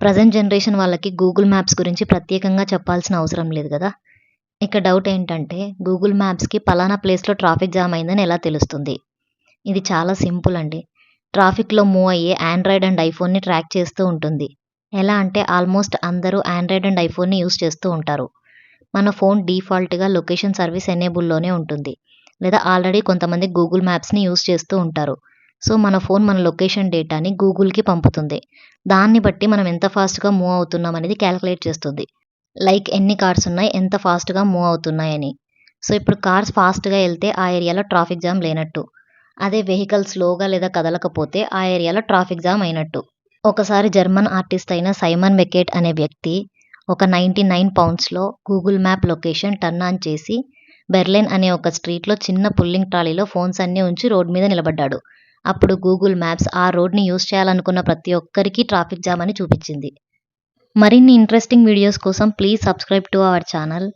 Present generation వాళ్ళకి Google maps గురించి ప్రత్యేకంగా చెప్పాల్సిన అవసరం లేదు గదా! ఇక డౌట్ ఏంటంటే గూగుల్ మ్యాప్స్‌కి పలానా ప్లేస్‌లో ట్రాఫిక్ జామ్ అయిందని ఎలా తెలుస్తుంది? ఇది చాలా సింపుల్ అండి. ట్రాఫిక్‌లో మూవ్ అయ్యే ఆండ్రాయిడ్ అండ్ ఐఫోన్‌ని ట్రాక్ చేస్తూ ఉంటుంది. ఎలా అంటే ఆల్మోస్ట్ అందరూ ఆండ్రాయిడ్ అండ్ ఐఫోన్‌ని యూజ్ చేస్తూ ఉంటారు. మన ఫోన్ డిఫాల్ట్‌గా లొకేషన్ సర్వీస్ ఎనేబుల్‌లోనే ఉంటుంది. లేదా ఆల్రెడీ కొంతమంది గూగుల్ మ్యాప్స్‌ని యూజ్ చేస్తూ ఉంటారు. సో, మన ఫోన్ మన లొకేషన్ డేటాని గూగుల్‌కి పంపుతుంది. దాన్ని బట్టి మనం ఎంత ఫాస్ట్‌గా మూవ్ అవుతున్నాం అనేది కాలిక్యులేట్ చేస్తుంది. లైక్ ఎన్ని కార్స్ ఉన్నాయి, ఎంత ఫాస్ట్‌గా మూవ్ అవుతున్నాయని. సో, ఇప్పుడు కార్స్ ఫాస్ట్‌గా ఎళ్తే ఆ ఏరియాలో ట్రాఫిక్ జామ్ లేనట్టు. అదే వెహికల్ స్లోగా లేదా కదలకపోతే ఆ ఏరియాలో ట్రాఫిక్ జామ్ అయినట్టు. ఒకసారి జర్మన్ ఆర్టిస్ట్ అయిన సైమన్ బెకెట్ అనే వ్యక్తి ఒక 99 పౌండ్స్‌లో Google map location turn on చేసి బెర్లిన్ అనే ఒక స్ట్రీట్‌లో చిన్న పుల్లింగ్ ట్రాలీలో ఫోన్స్ అన్నీ ఉంచి రోడ్ మీద నిలబడ్డాడు. అప్పుడు గూగుల్ మ్యాప్స్ ఆ రోడ్‌ని యూజ్ చేయాలనుకున్న ప్రతి ఒక్కరికి ట్రాఫిక్ జామ్ అని చూపించింది. మరిన్ని ఇంట్రెస్టింగ్ వీడియోస్ కోసం please subscribe to our channel.